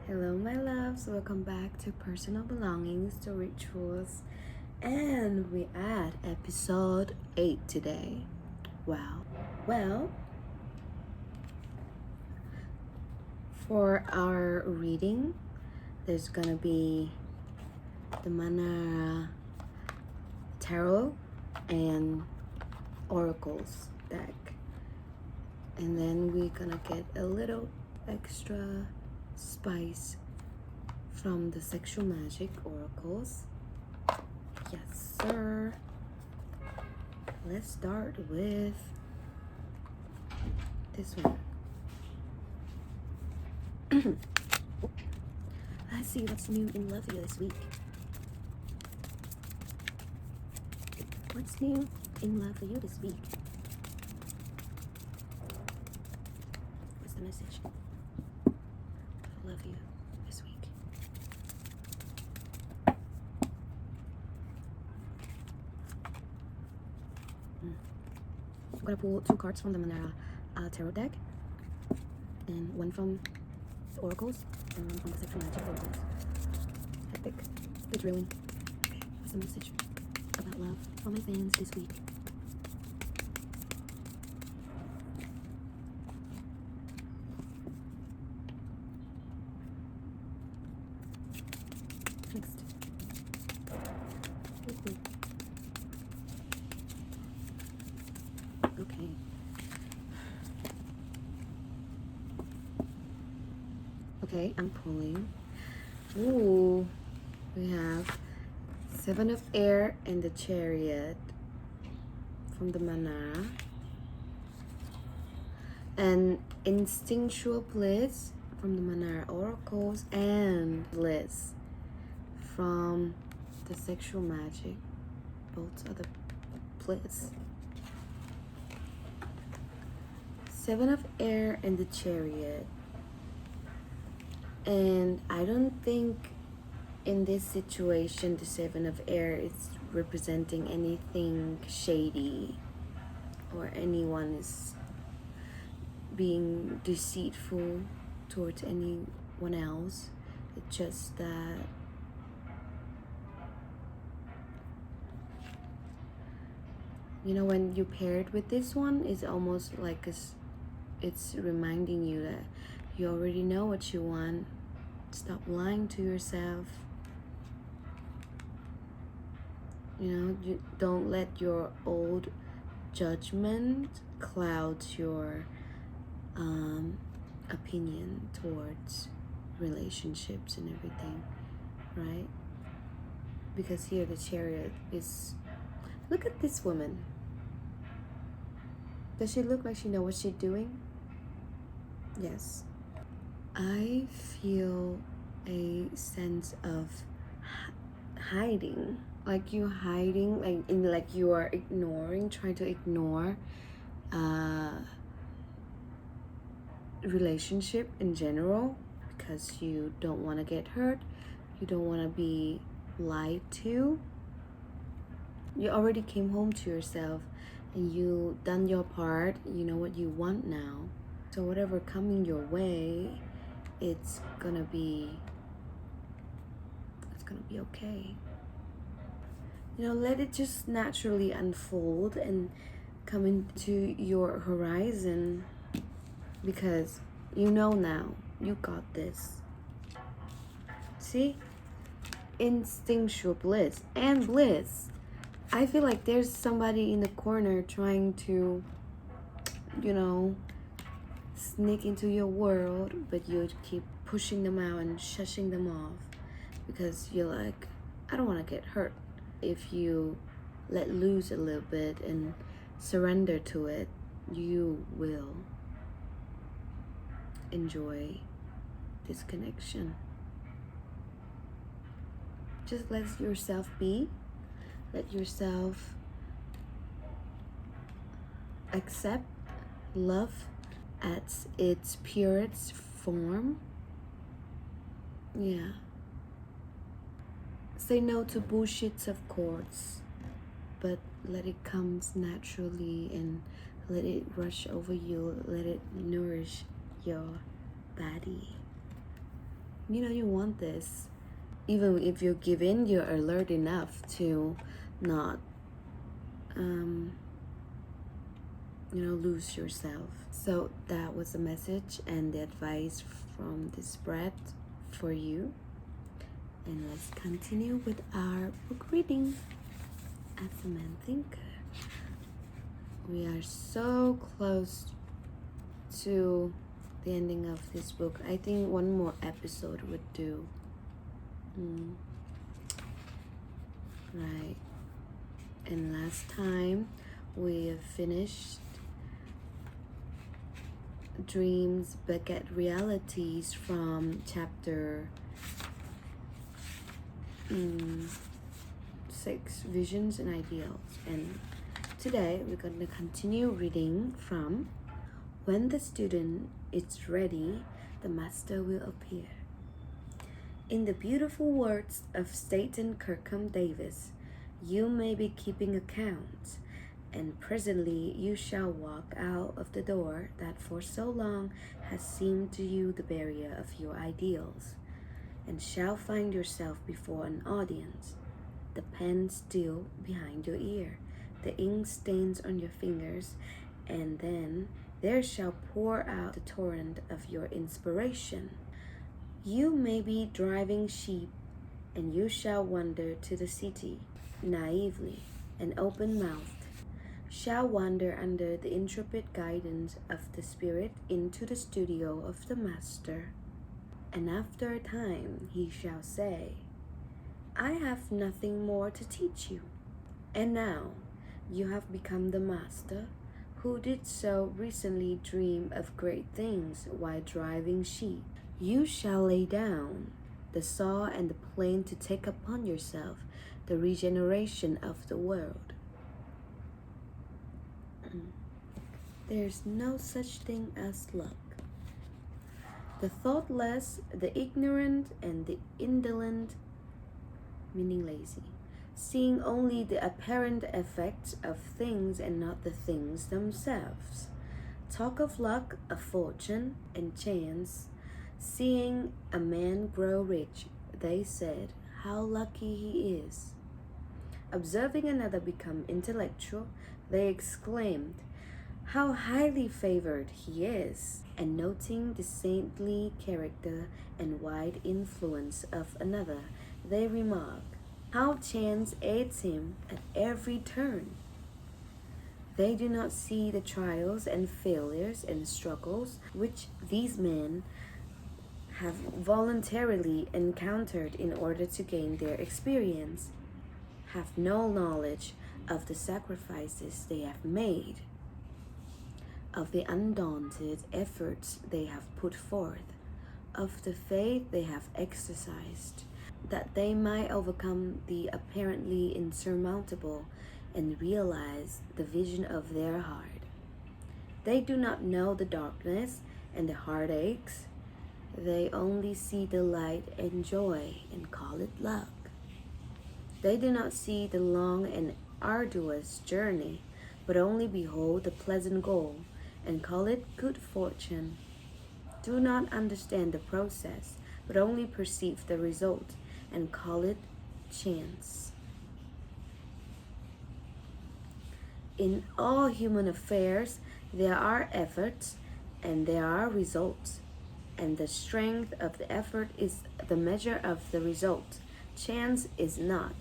Hello, my loves. Welcome back to Personal Belongings to Rituals. And we at episode 8 today. Wow. Well, for our reading, there's gonna be the Manara Tarot and Oracles deck. And then we're gonna get a little extra spice from the Sexual Magic Oracles. Yes, sir. Let's start with this one. Let's see what's new in loveeee this week. What's new in loveeee this week? What's the message for loveeee this week? I'm gonna pull 2 cards from the Manara Tarot deck, and one from the Oracles, and one from the Sexual Magic Oracles. Epic. Good drilling. Okay, what's the message about love for my fans this week? Next. Okay. Okay, I'm pulling. Ooh, we have 7 of Air and the Chariot from the Manara, and Instinctual Bliss from the Manara Oracles, and Bliss from the Sexual Magic. Both are the Bliss. 7 of Air and the Chariot. And I don't think in this situation the 7 of Air is representing anything shady or anyone is being deceitful towards anyone else. It's just that when you pair it with this one, it's almost like it's reminding you that you already know what you want. Stop lying to yourself. You don't let your old judgment cloud your opinion towards relationships and everything, right? Because here the Chariot is, look at this woman. Does she look like she knows what she's doing? Yes. I feel a sense of hiding, like you hiding, like you are ignoring, trying to ignore relationship in general because you don't want to get hurt, you don't want to be lied to. You already came home to yourself and you done your part. You know what you want now, so whatever coming your way, it's gonna be okay. Let it just naturally unfold and come into your horizon, because now you got this. See, instinctual bliss and bliss. I feel like there's somebody in the corner trying to sneak into your world, but you keep pushing them out and shushing them off because you're like, I don't want to get hurt. If you let loose a little bit and surrender to it, you will enjoy this connection. Just let yourself be. Let yourself accept love at its purest form. Yeah. Say no to bullshits, of course, but let it come naturally and let it rush over you. Let it nourish your body. You want this. Even if you give in, you're alert enough to not lose yourself. So that was the message and the advice from this spread for you. And let's continue with our book reading. As a man thinker, we are so close to the ending of this book. I think one more episode would do. Right. And last time we finished Dreams Beget Realities from chapter 6, Visions and Ideals. And today we're going to continue reading from When the Student is Ready, the Master Will Appear. In the beautiful words of Staten Kirkham Davis, you may be keeping account, and presently you shall walk out of the door that for so long has seemed to you the barrier of your ideals, and shall find yourself before an audience, the pen still behind your ear, the ink stains on your fingers, and then there shall pour out the torrent of your inspiration. You may be driving sheep, and you shall wander to the city, naively and open-mouthed, shall wander under the intrepid guidance of the Spirit into the studio of the Master. And after a time he shall say, I have nothing more to teach you. And now you have become the Master, who did so recently dream of great things while driving sheep. You shall lay down the saw and the plane to take upon yourself the regeneration of the world. There's no such thing as luck. The thoughtless, the ignorant, and the indolent, meaning lazy, seeing only the apparent effects of things and not the things themselves, talk of luck, of fortune, and chance. Seeing a man grow rich, they said, how lucky he is. Observing another become intellectual, they exclaimed, how highly favored he is. And noting the saintly character and wide influence of another, they remark, how chance aids him at every turn. They do not see the trials and failures and struggles which these men have voluntarily encountered in order to gain their experience, have no knowledge of the sacrifices they have made, of the undaunted efforts they have put forth, of the faith they have exercised, that they might overcome the apparently insurmountable and realize the vision of their heart. They do not know the darkness and the heartaches. They only see the light and joy and call it luck. They do not see the long and arduous journey, but only behold the pleasant goal and call it good fortune. Do not understand the process, but only perceive the result and call it chance. In all human affairs, there are efforts and there are results, and the strength of the effort is the measure of the result. Chance is not.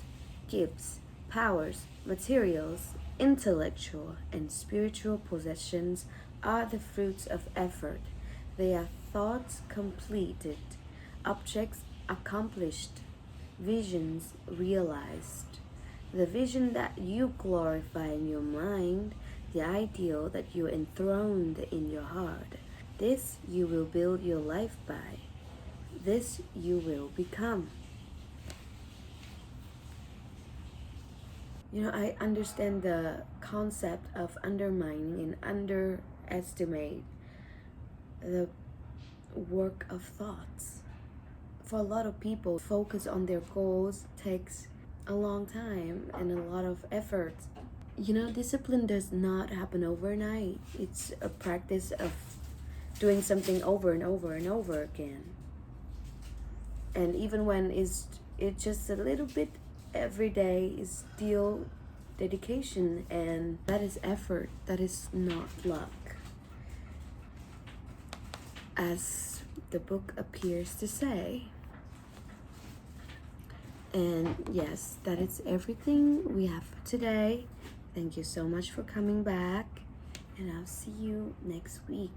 Gifts, powers, materials, intellectual and spiritual possessions are the fruits of effort. They are thoughts completed, objects accomplished, visions realized. The vision that you glorify in your mind, the ideal that you enthroned in your heart, this you will build your life by. This you will become. I understand the concept of undermining and underestimate the work of thoughts. For a lot of people, focus on their goals takes a long time and a lot of effort. Discipline does not happen overnight. It's a practice of doing something over and over and over again. And even when it's just a little bit every day, is still dedication, and that is effort. That is not luck, as the book appears to say. And yes, that is everything we have for today. Thank you so much for coming back, and I'll see you next week.